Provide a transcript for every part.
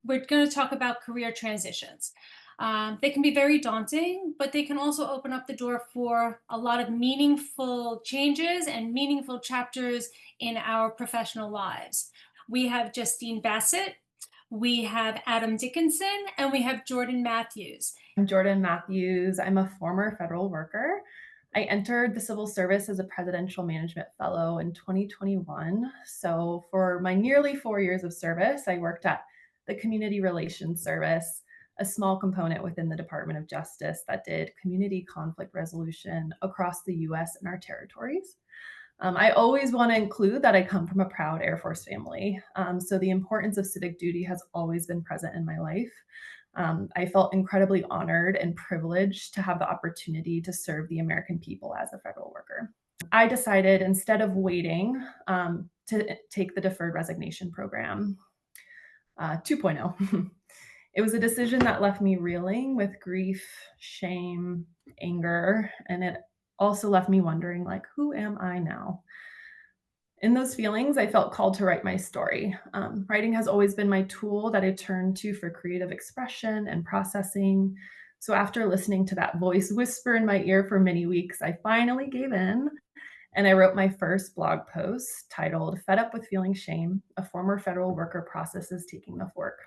We're going to talk about career transitions. They can be very daunting, but they can also open up the door for a lot of meaningful changes and meaningful chapters in our professional lives. We have Justine Bassett, we have Adam Dickinson, and we have Jordan Mathews. I'm Jordan Mathews. I'm a former federal worker. I entered the civil service as a presidential management fellow in 2021. So, for my nearly 4 years of service, I worked at the Community Relations Service, a small component within the Department of Justice that did community conflict resolution across the US and our territories. I always want to include that I come from a proud Air Force family. So the importance of civic duty has always been present in my life. I felt incredibly honored and privileged to have the opportunity to serve the American people as a federal worker. I decided instead of waiting to take the deferred resignation program 2.0. It was a decision that left me reeling with grief, shame, anger, and it also left me wondering, like, who am I now? In those feelings, I felt called to write my story. Writing has always been my tool that I turn to for creative expression and processing. So after listening to that voice whisper in my ear for many weeks, I finally gave in and I wrote my first blog post titled Fed Up with Feeling Shame, a former federal worker processes taking the fork.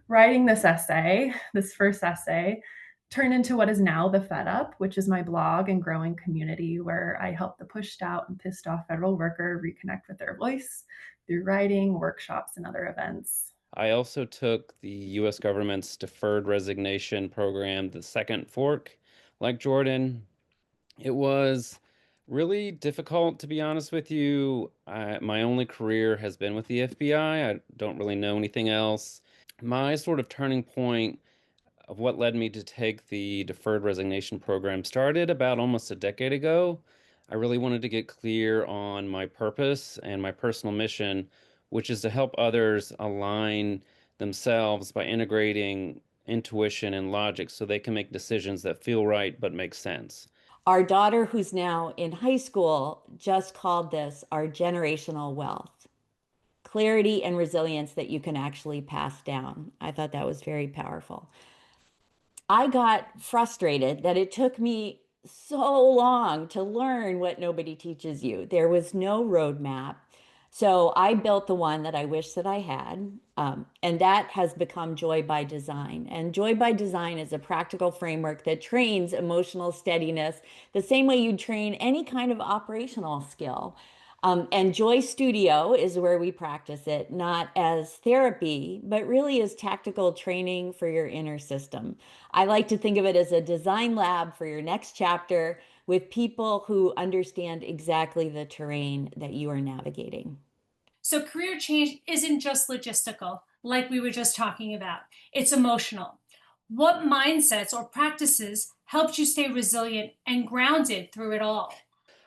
Writing this first essay, turned into what is now the FedUp, which is my blog and growing community where I help the pushed out and pissed off federal worker reconnect with their voice through writing, workshops, and other events. I also took the US government's deferred resignation program, the second fork, like Jordan. It was really difficult, to be honest with you. My only career has been with the FBI. I don't really know anything else. My sort of turning point of what led me to take the deferred resignation program started about almost a decade ago. I really wanted to get clear on my purpose and my personal mission, which is to help others align themselves by integrating intuition and logic so they can make decisions that feel right but make sense. Our daughter, who's now in high school, just called this our generational wealth, clarity and resilience that you can actually pass down. I thought that was very powerful. I got frustrated that it took me so long to learn what nobody teaches you. There was no roadmap. So I built the one that I wish that I had, and that has become Joy by Design. And Joy by Design is a practical framework that trains emotional steadiness the same way you train any kind of operational skill. And Joy Studio is where we practice it, not as therapy, but really as tactical training for your inner system. I like to think of it as a design lab for your next chapter with people who understand exactly the terrain that you are navigating. So career change isn't just logistical, like we were just talking about, it's emotional. What mindsets or practices helped you stay resilient and grounded through it all?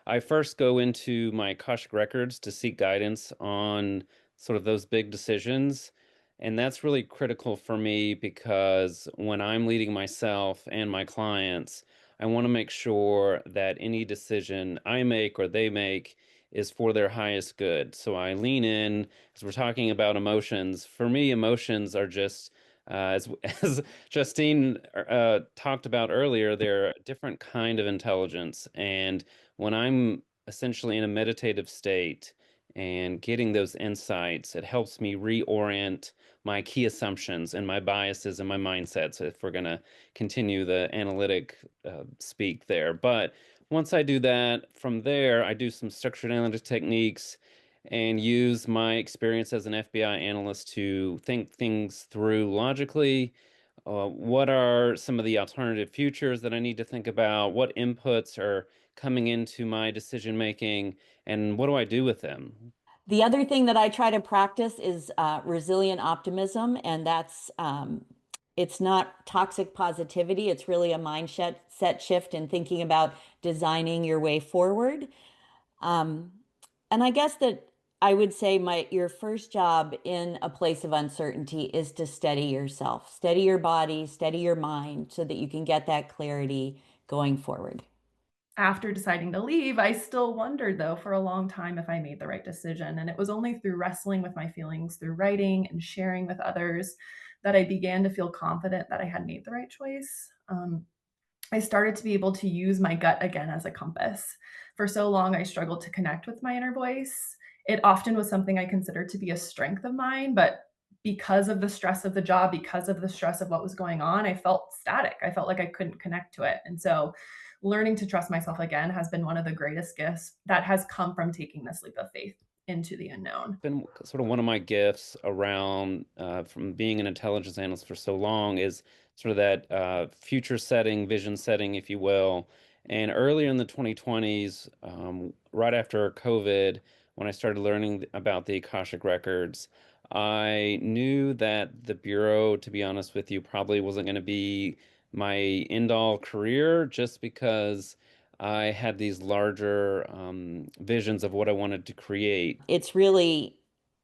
I first go into my Akashic records to seek guidance on sort of those big decisions. And that's really critical for me because when I'm leading myself and my clients, I want to make sure that any decision I make or they make is for their highest good. So I lean in as we're talking about emotions. For me, emotions are just as Justine talked about earlier, they're a different kind of intelligence. And when I'm essentially in a meditative state and getting those insights, it helps me reorient my key assumptions and my biases and my mindsets if we're going to continue the analytic speak there. But once I do that, from there, I do some structured analytic techniques and use my experience as an FBI analyst to think things through logically. What are some of the alternative futures that I need to think about? What inputs are coming into my decision making, and what do I do with them? The other thing that I try to practice is resilient optimism, and it's not toxic positivity. It's really a mindset set shift in thinking about designing your way forward. Um, and I guess that I would say your first job in a place of uncertainty is to steady yourself, steady your body, steady your mind so that you can get that clarity going forward. After deciding to leave, I still wondered, though, for a long time if I made the right decision. And it was only through wrestling with my feelings, through writing and sharing with others, that I began to feel confident that I had made the right choice. I started to be able to use my gut again as a compass. For so long, I struggled to connect with my inner voice. It often was something I considered to be a strength of mine, but because of the stress of the job, because of the stress of what was going on, I felt static. I felt like I couldn't connect to it. And so, learning to trust myself again has been one of the greatest gifts that has come from taking this leap of faith into the unknown. Been sort of one of my gifts around from being an intelligence analyst for so long is sort of that future setting, vision setting, if you will. And earlier in the 2020s, right after COVID, when I started learning about the Akashic Records, I knew that the Bureau, to be honest with you, probably wasn't going to be my end-all career just because I had these larger visions of what I wanted to create. It's really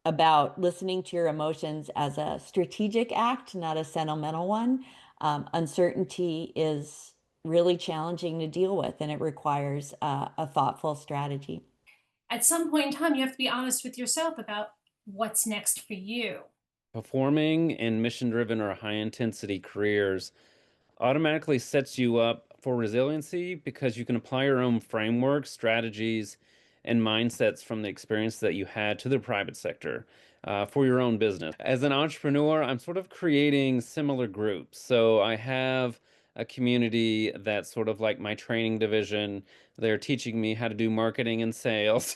about listening to your emotions as a strategic act, not a sentimental one. Uncertainty is really challenging to deal with, and it requires a thoughtful strategy. At some point in time, you have to be honest with yourself about what's next for you. Performing in mission-driven or high-intensity careers automatically sets you up for resiliency because you can apply your own frameworks, strategies, and mindsets from the experience that you had to the private sector for your own business. As an entrepreneur, I'm sort of creating similar groups. So I have a community that's sort of like my training division. They're teaching me how to do marketing and sales.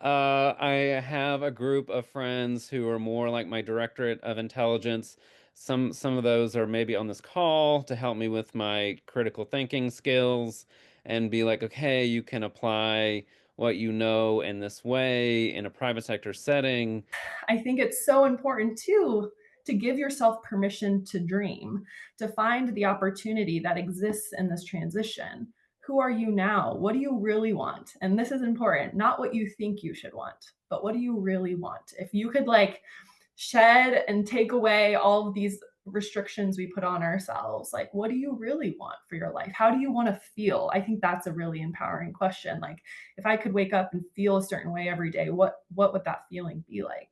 I have a group of friends who are more like my directorate of intelligence. Some of those are maybe on this call to help me with my critical thinking skills and be like, okay, you can apply what you know in this way in a private sector setting. I think it's so important too to give yourself permission to dream, to find the opportunity that exists in this transition. Who are you now? What do you really want? And this is important, not what you think you should want, but what do you really want? If you could like shed and take away all of these restrictions we put on ourselves, like what do you really want for your life? How do you want to feel? I think that's a really empowering question. Like if I could wake up and feel a certain way every day, what would that feeling be like?